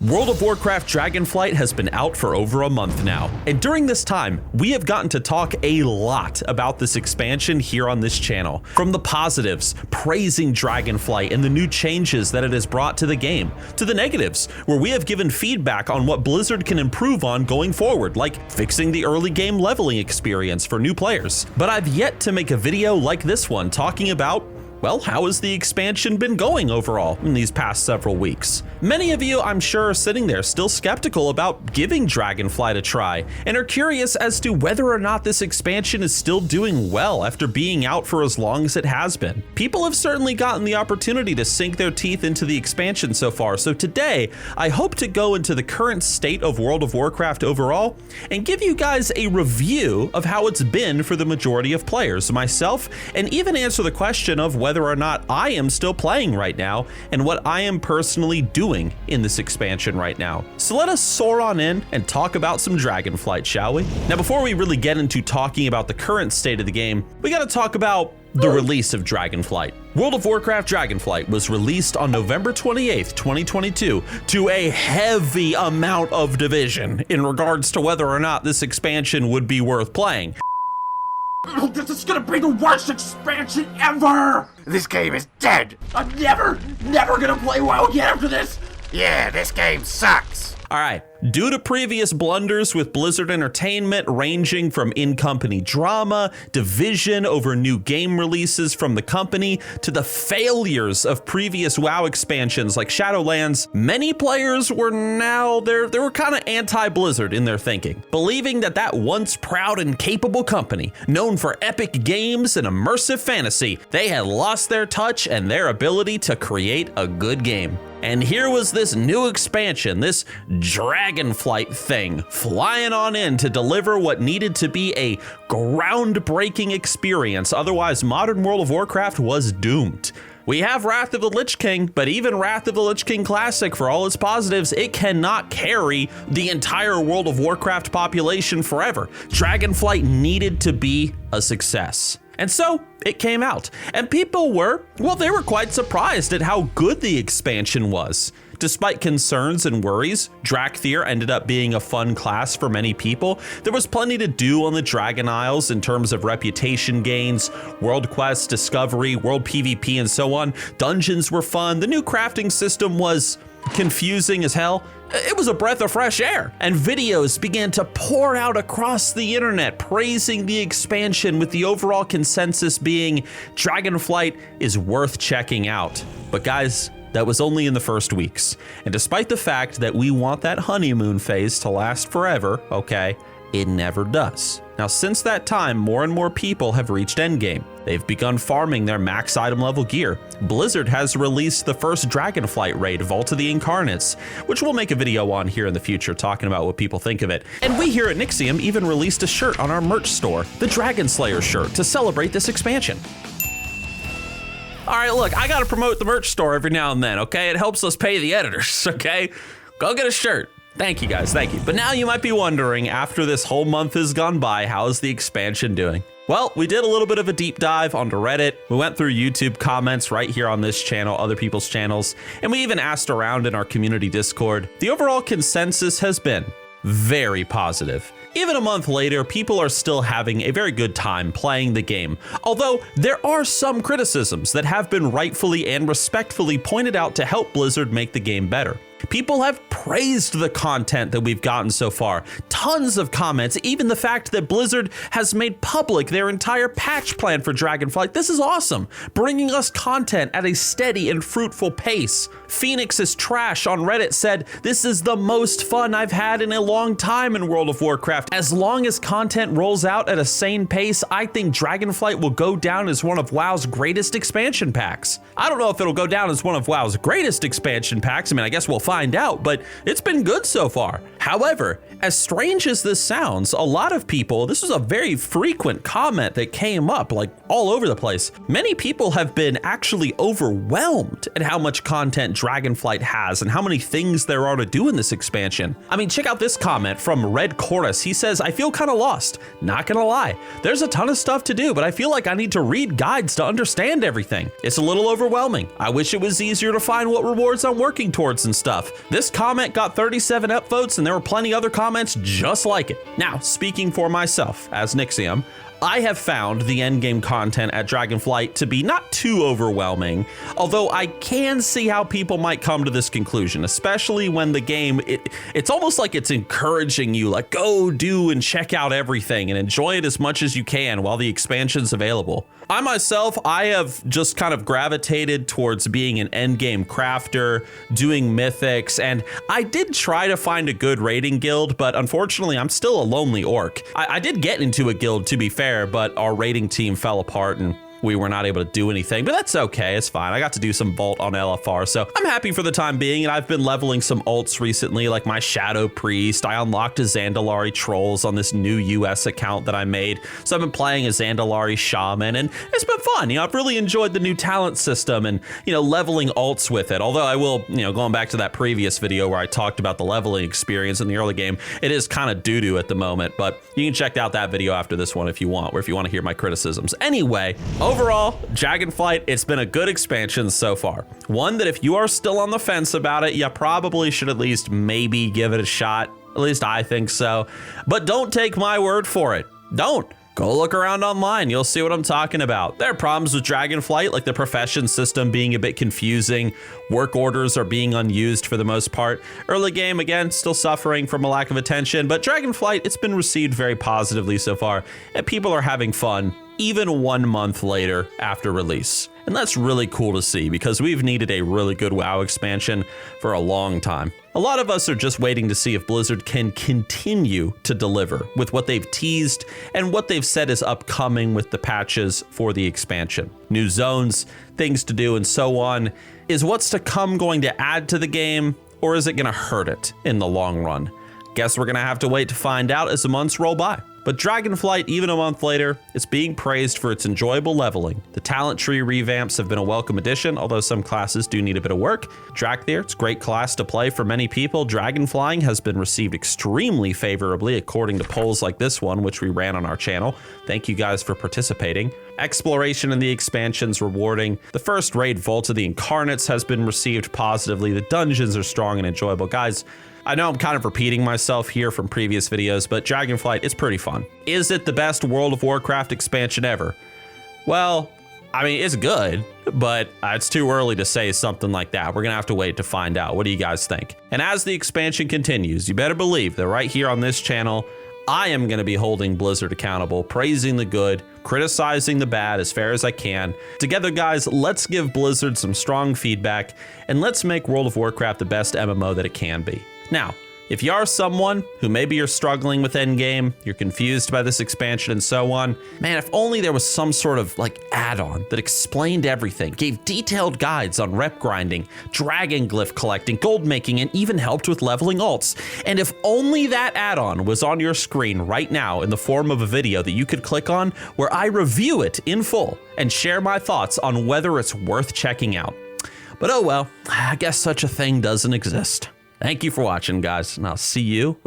World of Warcraft Dragonflight has been out for over a month now, and during this time, we have gotten to talk a lot about this expansion here on this channel. From the positives, praising Dragonflight and the new changes that it has brought to the game, to the negatives, where we have given feedback on what Blizzard can improve on going forward, like fixing the early game leveling experience for new players. But I've yet to make a video like this one talking about, well, how has the expansion been going overall in these past several weeks? Many of you, I'm sure, are sitting there still skeptical about giving Dragonflight a try and are curious as to whether or not this expansion is still doing well after being out for as long as it has been. People have certainly gotten the opportunity to sink their teeth into the expansion so far, so today I hope to go into the current state of World of Warcraft overall and give you guys a review of how it's been for the majority of players, myself, and even answer the question of whether or not I am still playing right now and what I am personally doing in this expansion right now. So let us soar on in and talk about some Dragonflight, shall we? Now, before we really get into talking about the current state of the game, we gotta talk about the release of Dragonflight. World of Warcraft Dragonflight was released on November 28th, 2022 to a heavy amount of division in regards to whether or not this expansion would be worth playing. This is gonna be the worst expansion ever! This game is dead! I'm never gonna play WoW again after this! Yeah, this game sucks! Alright, due to previous blunders with Blizzard Entertainment ranging from in-company drama, division over new game releases from the company, to the failures of previous WoW expansions like Shadowlands, many players were now, they were kind of anti-Blizzard in their thinking, believing that that once proud and capable company, known for epic games and immersive fantasy, they had lost their touch and their ability to create a good game. And here was this new expansion, this Dragonflight thing, flying on in to deliver what needed to be a groundbreaking experience. Otherwise, modern World of Warcraft was doomed. We have Wrath of the Lich King, but even Wrath of the Lich King Classic, for all its positives, it cannot carry the entire World of Warcraft population forever. Dragonflight needed to be a success. And so it came out, and people were, well, they were quite surprised at how good the expansion was. Despite concerns and worries, Drakthir ended up being a fun class for many people. There was plenty to do on the Dragon Isles in terms of reputation gains, world quests, discovery, world PvP, and so on. Dungeons were fun. The new crafting system was confusing as hell. It was a breath of fresh air, and videos began to pour out across the internet praising the expansion, with the overall consensus being Dragonflight is worth checking out. But guys, that was only in the first weeks. And despite the fact that we want that honeymoon phase to last forever, okay, it never does. Now, since that time, more and more people have reached endgame. They've begun farming their max item level gear. Blizzard has released the first Dragonflight raid, Vault of the Incarnates, which we'll make a video on here in the future talking about what people think of it. And we here at Nixxiom even released a shirt on our merch store, the Dragon Slayer shirt, to celebrate this expansion. All right, look, I gotta promote the merch store every now and then, okay? It helps us pay the editors, okay? Go get a shirt. Thank you guys, thank you. But now you might be wondering, after this whole month has gone by, how is the expansion doing? Well, we did a little bit of a deep dive onto Reddit. We went through YouTube comments right here on this channel, other people's channels, and we even asked around in our community Discord. The overall consensus has been very positive. Even a month later, people are still having a very good time playing the game, although there are some criticisms that have been rightfully and respectfully pointed out to help Blizzard make the game better. People have praised the content that we've gotten so far. Tons of comments, even the fact that Blizzard has made public their entire patch plan for Dragonflight. This is awesome, bringing us content at a steady and fruitful pace. Phoenix is Trash on Reddit said, "This is the most fun I've had in a long time in World of Warcraft. As long as content rolls out at a sane pace, I think Dragonflight will go down as one of WoW's greatest expansion packs." I don't know if it'll go down as one of WoW's greatest expansion packs. I mean, I guess we'll find out, but it's been good so far. However, as strange strange as this sounds, a lot of people, this was a very frequent comment that came up like all over the place. Many people have been actually overwhelmed at how much content Dragonflight has and how many things there are to do in this expansion. I mean, check out this comment from Red Chorus. He says, I feel kind of lost. Not gonna lie. There's a ton of stuff to do, but I feel like I need to read guides to understand everything. It's a little overwhelming. I wish it was easier to find what rewards I'm working towards and stuff. This comment got 37 upvotes and there were plenty other comments just like it. Now, speaking for myself as Nixxiom, I have found the endgame content at Dragonflight to be not too overwhelming, although I can see how people might come to this conclusion, especially when the game, it's almost like it's encouraging you, like go do and check out everything and enjoy it as much as you can while the expansion's available. I myself, I have just kind of gravitated towards being an endgame crafter, doing mythics, and I did try to find a good raiding guild, but unfortunately I'm still a lonely orc. I did get into a guild, to be fair, but our raiding team fell apart and we were not able to do anything, but that's okay, it's fine. I got to do some vault on LFR, so I'm happy for the time being, and I've been leveling some alts recently, like my Shadow Priest. I unlocked a Zandalari Trolls on this new US account that I made, so I've been playing a Zandalari Shaman, and it's been fun. You know, I've really enjoyed the new talent system and, you know, leveling alts with it, although I will, you know, going back to that previous video where I talked about the leveling experience in the early game, it is kind of doo-doo at the moment, but you can check out that video after this one if you want, or if you want to hear my criticisms. Anyway, overall, Dragonflight, it's been a good expansion so far. One that if you are still on the fence about it, you probably should at least maybe give it a shot. At least I think so. But don't take my word for it. Don't. Go look around online, you'll see what I'm talking about. There are problems with Dragonflight, like the profession system being a bit confusing, work orders are being unused for the most part. Early game, again, still suffering from a lack of attention, but Dragonflight, it's been received very positively so far, and people are having fun, even 1 month later after release. And that's really cool to see because we've needed a really good WoW expansion for a long time. A lot of us are just waiting to see if Blizzard can continue to deliver with what they've teased and what they've said is upcoming with the patches for the expansion. New zones, things to do, and so on. Is what's to come going to add to the game, or is it going to hurt it in the long run? Guess we're going to have to wait to find out as the months roll by. But Dragonflight, even a month later, it's being praised for its enjoyable leveling. The talent tree revamps have been a welcome addition, although some classes do need a bit of work. Drakthir, it's a great class to play for many people. Dragonflying has been received extremely favorably according to polls like this one, which we ran on our channel. Thank you guys for participating. Exploration in the expansion's rewarding. The first raid, Vault of the Incarnates, has been received positively. The dungeons are strong and enjoyable. Guys, I know I'm kind of repeating myself here from previous videos, but Dragonflight is pretty fun. Is it the best World of Warcraft expansion ever? Well, I mean, it's good, but it's too early to say something like that. We're gonna have to wait to find out. What do you guys think? And as the expansion continues, you better believe that right here on this channel, I am gonna be holding Blizzard accountable, praising the good, criticizing the bad as fair as I can. Together, guys, let's give Blizzard some strong feedback, and let's make World of Warcraft the best MMO that it can be. Now, if you are someone who maybe you're struggling with endgame, you're confused by this expansion and so on, man, if only there was some sort of like add-on that explained everything, gave detailed guides on rep grinding, dragon glyph collecting, gold making, and even helped with leveling alts. And if only that add-on was on your screen right now in the form of a video that you could click on where I review it in full and share my thoughts on whether it's worth checking out. But oh well, I guess such a thing doesn't exist. Thank you for watching, guys, and I'll see you